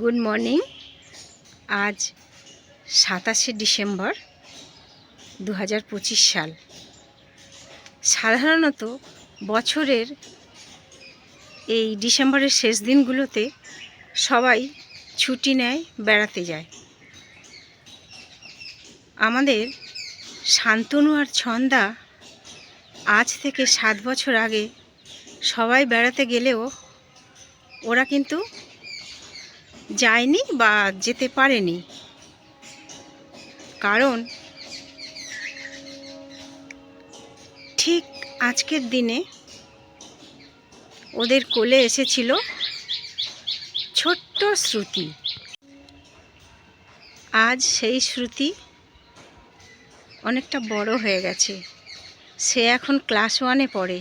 Good morning. আজ 27শে December 2025 সাল। সাধারণত বছরের এই ডিসেম্বরের শেষ দিনগুলোতে সবাই ছুটি নেয়, বেড়াতে যায়। আমাদের শান্তনু আর ছন্দা আজ থেকে 7 বছর আগে সবাই বেড়াতে গেলেও ওরা কিন্তু যায়নি বা যেতে পারেনি, কারণ ঠিক আজকের দিনে ওদের কোলে এসেছিল ছোট্ট শ্রুতি। আজ সেই শ্রুতি অনেকটা বড় হয়ে গেছে, সে এখন ক্লাস 1-এ পড়ে।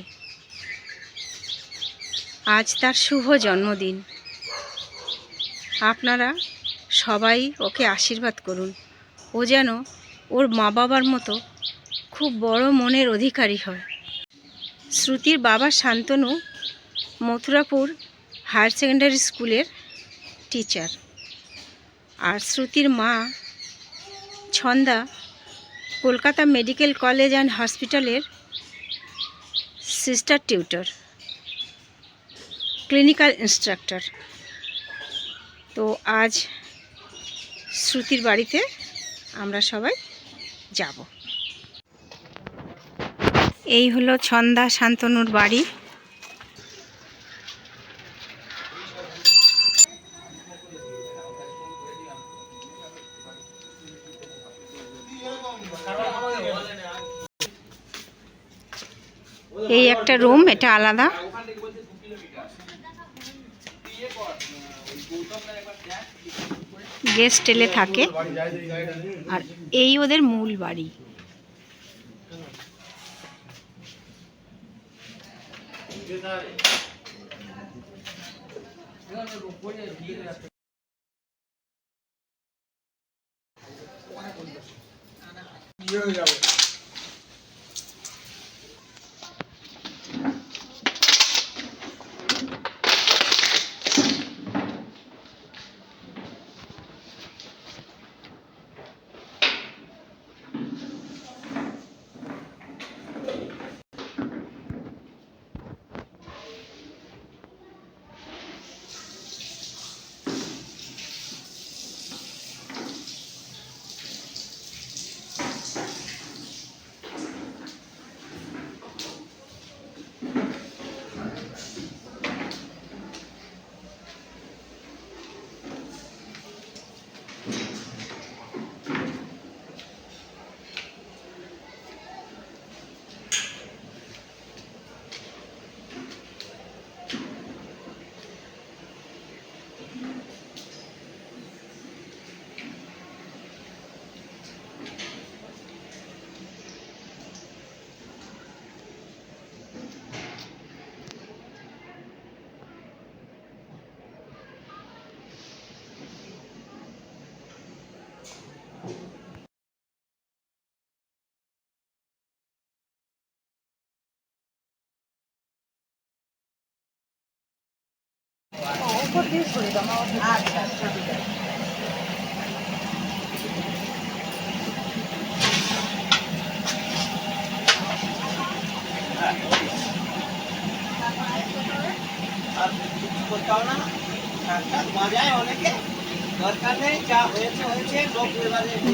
আজ তার শুভ জন্মদিন। আপনারা সবাই ওকে আশীর্বাদ করুন, ও যেন ওর মা বাবার মতো খুব বড় মনের অধিকারী হয়। শ্রুতির বাবা শান্তনু মথুরাপুর হায়ার সেকেন্ডারি স্কুলের টিচার, আর শ্রুতির মা Chhanda Kolkata medical college and হসপিটালের সিস্টার টিউটর, ক্লিনিক্যাল ইনস্ট্রাক্টর। তো আজ শ্রুতির বাড়িতে আমরা সবাই যাব। এই হলো ছন্দা শান্তনুর বাড়ি। এই একটা রুম, এটা আলাদা। গেস্ট এলে থাকে, আর এই ওদের মূল বাড়ি।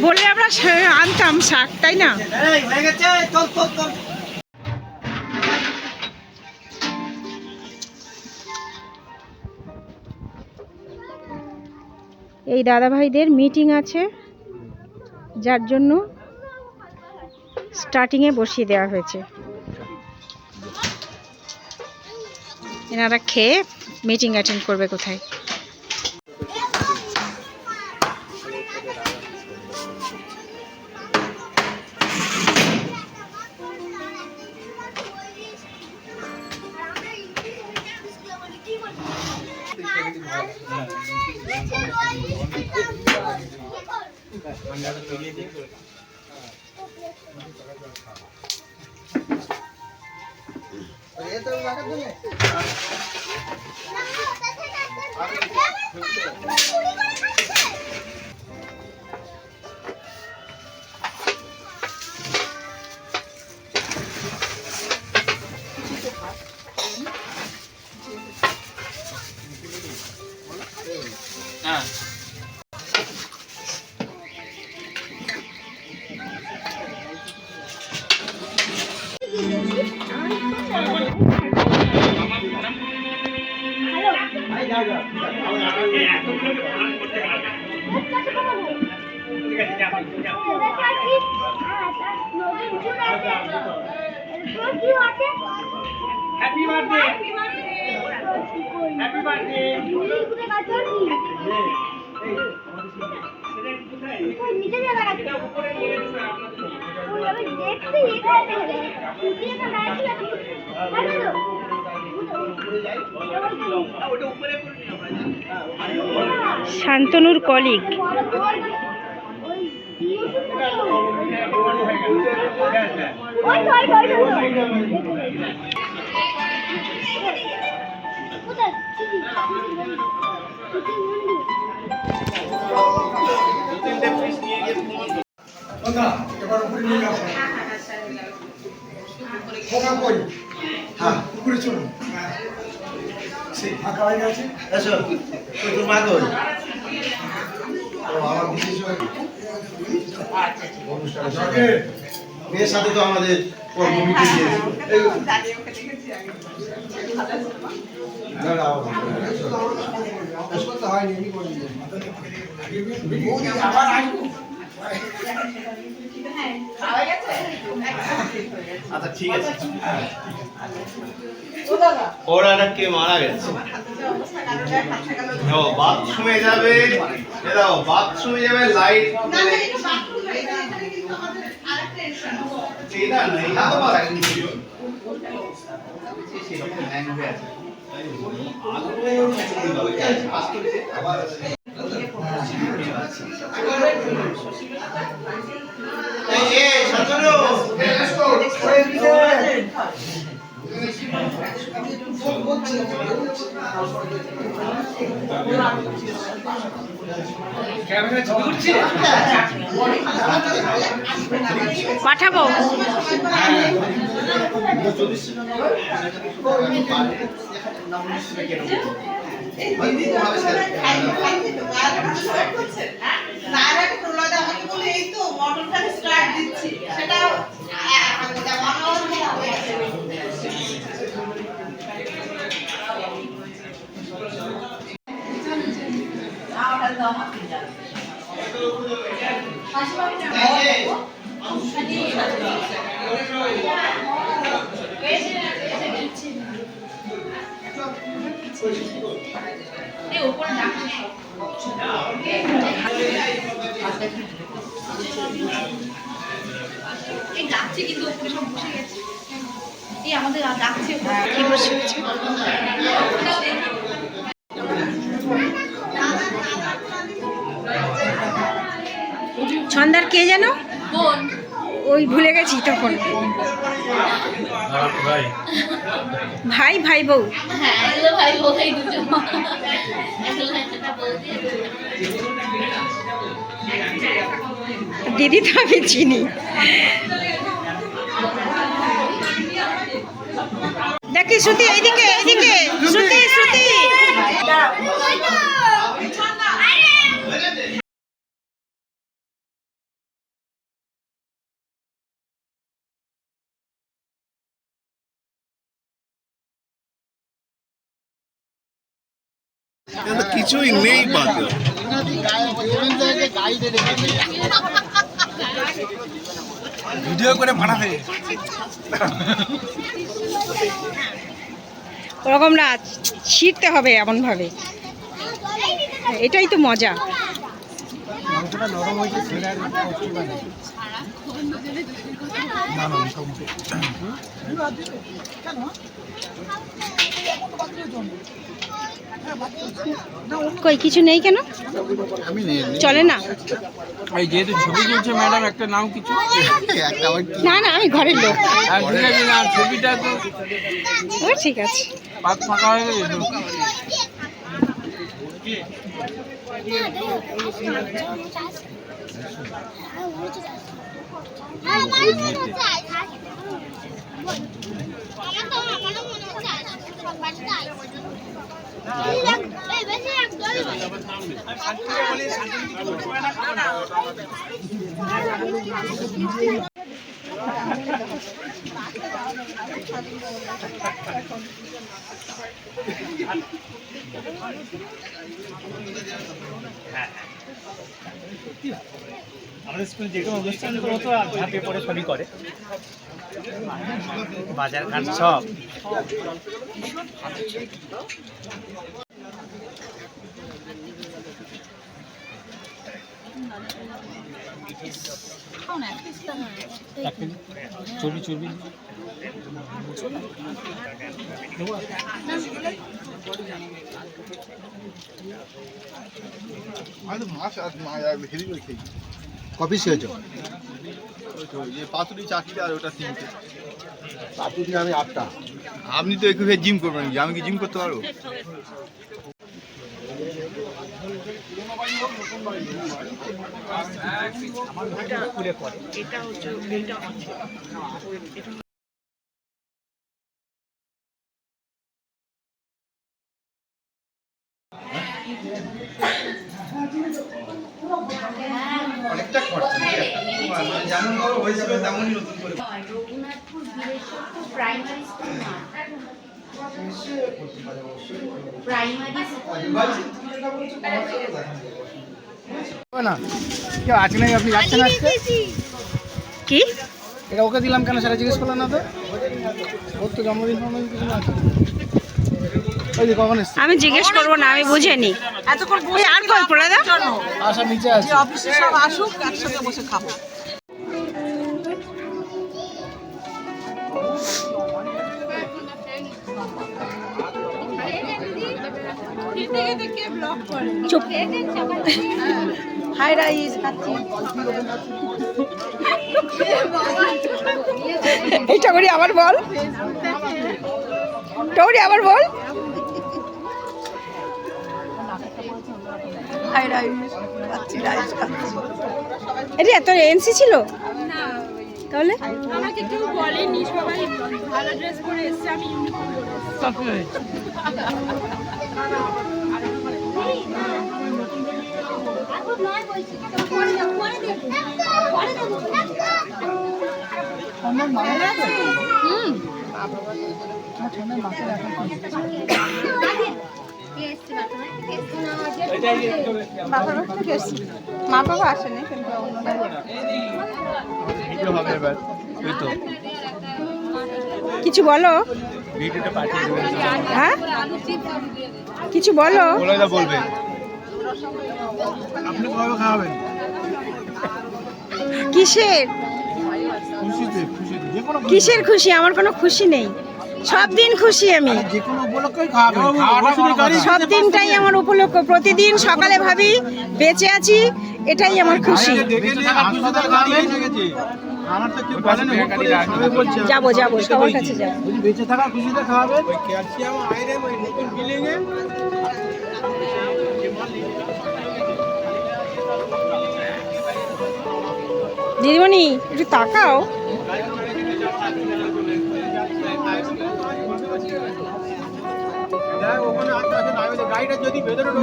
বলে আমরা আনতাম শাক, তাই না? এই দাদাভাইদের মিটিং আছে, যার জন্য স্টার্টিংয়ে বসিয়ে দেওয়া হয়েছে। এনারা খেয়ে মিটিং অ্যাটেন্ড করবে কোথায়। ये तो হ্যাপি বার্থডে হ্যাপি বার্থডে নিচে যাবে এটা উপরে বলে দিছে আপনাদের আমি দেখছি এখানে ওটা উপরে করে নিও শান্তনুর কলিগ উপরে চলুন ফাঁকা হয়ে গেছে মেয়ের সাথে তো আমাদের কমিটি আচ্ছা ঠিক আছে ওরা কে মারা গেছে বাথরুমে যাবে বাথরুমে যাবে লাইট পাঠাবো কিন্তু উপরে সব বসে গেছে এই আমাদের ডাকছে কি বসে গেছে ছন্দার কে যেন ওই ভুলে গেছি তখন ভাই ভাই বউ ভাই বউ এই দুটো দিদি তো আমি চিনি দেখি শ্রুতি এইদিকে এইদিকে শ্রুতি শ্রুতি কিছুই নেই বাকি ভিডিও করে পাঠাবে ওরকম না ছিঁড়তে হবে এমন ভাবে এটাই তো মজা মাংসটা নরম হয়েছে ছেড়ে আর কষ্ট লাগে না না মোটামুটি কই কিছু নেই কেন আমি চলে না এই যেহেতু ছবি চলছে ম্যাডাম একটা নাম কিছু না না আমি ঘরের লোক আর ঠিক আছে না ছবিটা তো ও ঠিক আছে পাত ফাঁকা হয়ে গেছে তো আমারও মনে হচ্ছে আসবে সব বাড়িতে আসবে এই বেশি এক দড়ি আমাদের স্কুলে যে কোনো অনুষ্ঠান হতো আর ঝাঁপে পড়ে সবই করে বাজার ঘাট সব চর্বি চর্বি কপি খেয়েছো? পাতুরি চাকরি আর ওটা তিনটে। পাতুরি আমি 8টা। আপনি তো একটু জিম করবেন, আমি কি জিম করতে পারবো? অনেকটা খরচা যেমন বড় হয়েছিল তেমনই নতুন করে রঘুনাথপুর বীরেশ্বরপুর প্রাইমারি স্কুল প্রাইমারি না কেউ আছে নাকি? আপনি যাচ্ছেন আজকে? কি এটা ওকে দিলাম কেন সেটা জিজ্ঞেস করলেন না তো? ওর তো জন্মদিন ফন্মদিন কিছু না আছে। ওই যে কখন এসছে? আমি জিজ্ঞেস করবো না, আমি বুঝিনি। ওই আর কই পড়ে দাও। আশা নিচে আছে। অফিসে সব আসুক একসাথে বসে খাবো। চুপ। হাই রাইস খাচ্ছি। এইটা করি আবার বল, টৌরি আবার বল। হাই রাইস খাচ্ছি, রাইস খাচ্ছি। এটা তোর এনসি ছিল তাহলে? আমাকে কেউ বলেনি, সবাই ভালো ড্রেস পরে এসছে, আমি ইউনিফর্ম পরে এসেছি। মা বাবা আসেনি কিন্তু কিছু বলো। হ্যাঁ কিছু বলো। বলবে আপনি কবে খাওয়াবেন? কিসের খুশিতে খুশিতে যে কোনো কিসের খুশি? আমার কোনো খুশি নেই, সব দিন খুশি আমি। যে কোনো উপলক্ষেই খাওয়াবেন। খাওয়াটা সব দিনটাই আমার উপলক্ষ। প্রতিদিন সকালে ভাবি বেঁচে আছি, এটাই আমার খুশি। আমার তো কেউ বলেনি, হুট করে সবাই বলছে। যাবো যাবো সবার কাছে যাবো। বলছি বেঁচে থাকা খুশিতে খাওয়াবেন। ওই ক্যালসিয়াম আয়রন ওই নতুন বিল্ডিং এ দিদিমণি একটু তাকাও।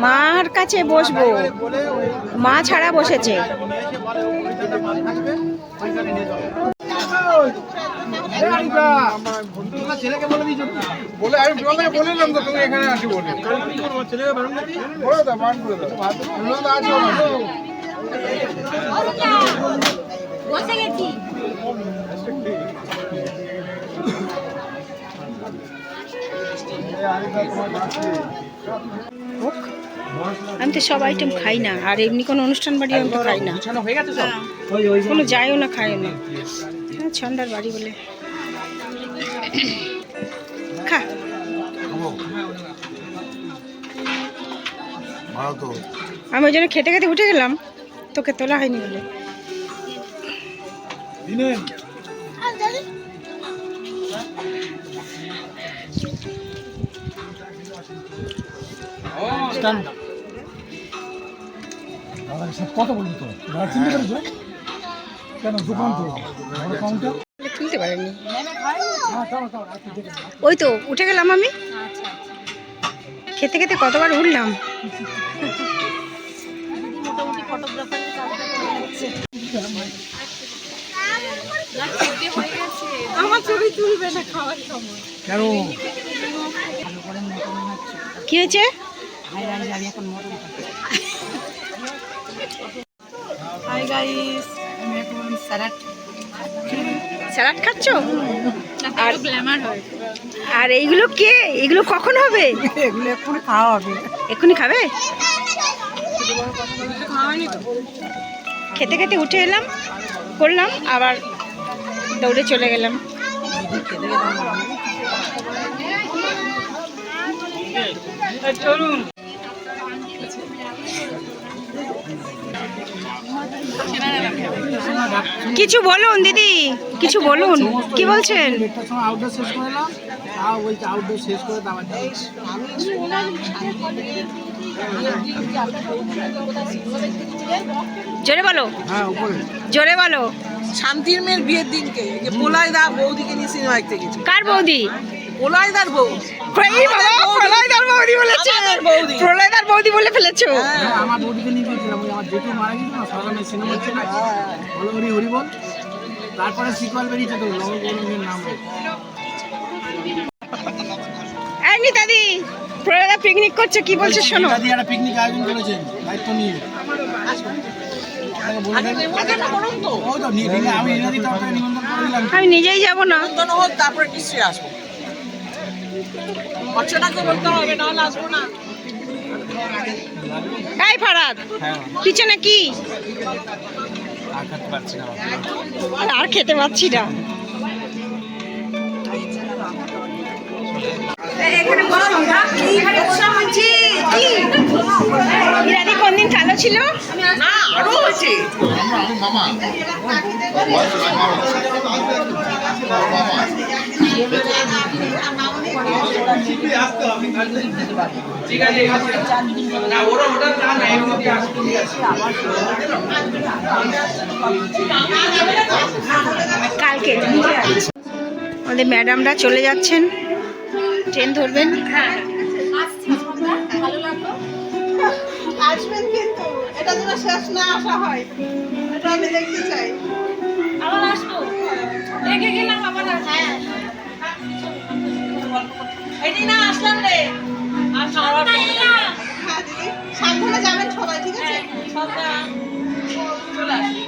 মার কাছে বসবো, মা ছাড়া বসেছে। ছেলেকে বলে দিয়েছো? বলে আমি বললাম তো তুমি এখানে আসি বলে ছেলেকে বারণ করে দিয়ে বলে দাও মান করে দাও আছে বসে গেছি। আমি তো সব আইটেম খাই না, আর এমনি কোনো অনুষ্ঠান বাড়ি আমি তো খাই না, বিছানো হয়ে গেছে সব? কোনো যাইও না খাইও না। হ্যাঁ ছন্দার বাড়ি বলে খা। আমি ওই জন্য খেতে খেতে উঠে গেলাম, তোকে তোলা হয়নি বলে। কত বলবি তো? চিন্তা করেছো কেন? দোকান তো কাউন্টার তুলতে পারেনি। ওই তো উঠে গেলাম আমি, খেতে খেতে কতবার উঠলাম। মোটামুটি ফটোগ্রাফারের কাজটা করে যাচ্ছে। আমার ছবি তুলবে না খাওয়ার সময়। কেন? কি হয়েছে? হাই গাইস, আমি এখন স্যালাড স্যালাড খাচ্ছ? আর গ্ল্যামার হয়। আর এইগুলো কে? এগুলো কখন হবে? এগুলো এক্ষুনি খাওয়া হবে। এক্ষুনি খাবে? খেতে খেতে উঠে এলাম, করলাম, আবার দৌড়ে চলে গেলাম। কিছু বলুন দিদি, কিছু বলুন, কি বলছেন? একটা সময় আউটডোর শেষ করে এলাম, তাও বলছে আউটডোর শেষ করে দাবার জোরে বলো, হ্যাঁ উপরে জোরে বলো। শান্তির মেয়ের বিয়ের দিনকে যে পোলাইদা বৌদিকে নিয়ে সিনেমা দেখতে গেছি। কার বৌদি? পোলাইদার বউ। এই বাবা, প্রলয়দার বৌদি বলেছে। আমাদের বৌদি। প্রলয়দার বৌদি বলে ফেলেছো। হ্যাঁ, আমার বৌদিকে নিয়ে গিয়েছিলাম, ওই আমার জেঠু মারা গেছিল না, সরকারের সিনেমা ছিল, হলো হরি হরি বল। তারপরে সিকুয়াল বেরিয়েছে তো লবণের নাম। এই নিতাদি, প্রলয়দা পিকনিক করছে, কি বলছে শোনো। দাদি একটা পিকনিক আয়োজন করেছেন দায়িত্ব নিয়ে। আমাকে বলে দেন। ওই তো আমি এনাদি তরফ থেকে নিমন্ত্রণ করে দিলাম। আমি নিজেই যাব না। নিমন্ত্রণ হোক তারপরে নিশ্চয়ই আসবো। অর্চনাকে বলতে হবে, নাহলে আসবো না। এই ফারাদ, হ্যাঁ, পিছনে কি? আর খেতে পারছি না। আর খেতে পাচ্ছি না। এখানে ইরানি কোন দিন কালো ছিল? না, আরো হয়েছে। কালকে আমাদের ম্যাডামরা চলে যাচ্ছেন, ট্রেন ধরবেন। আসবেন কিন্তু এটা যেন শেষ না আসা হয়, এটা আমি দেখতে চাই। আবার আসবো, দেখে গেলাম আবার আসবো। এটাই না আসলাম রে। আর খাওয়ার না, এলাম। হ্যাঁ দিদি, সাবধানে যাবেন সবাই, ঠিক আছে? চলে আসি।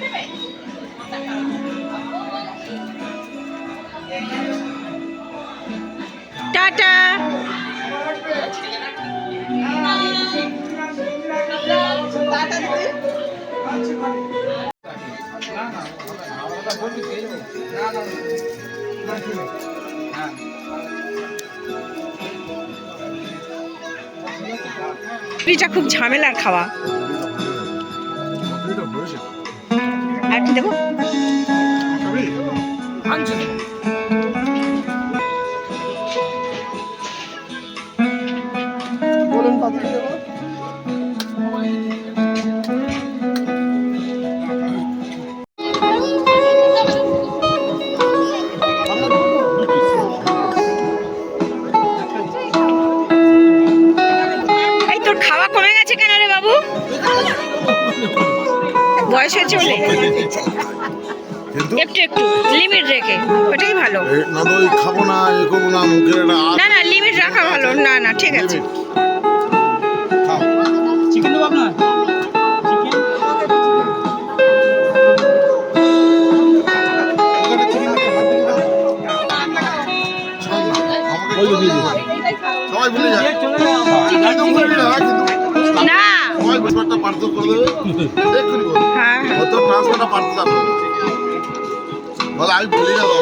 টাটা। টাটা দিদি। পুরিটা খুব ঝামেলার খাওয়া। আর কি দেবো? বলুন পাত্র দেবো। এই তোর খাওয়া কমে গেছে কেন রে বাবু? বয়স হয়ে চলে একটু একটু লিমিট রেখে, ওটাই ভালো। না তো ওই খাবো না, এ করবো না, মুখের একটা না না, লিমিট রাখা ভালো। না না, ঠিক আছে। চিকেন দেবো আপনার? সবাই ভুলে যায়, একদম ভুলে যায়, কিন্তু না, সবাই ব্যাপারটা পার্থক্য করে দেবে, এক্ষুনি বলবে। হ্যাঁ হ্যাঁ। হয়তো ট্রান্সফারটা পার্থক্য বলে আমি ভুলে যাবো।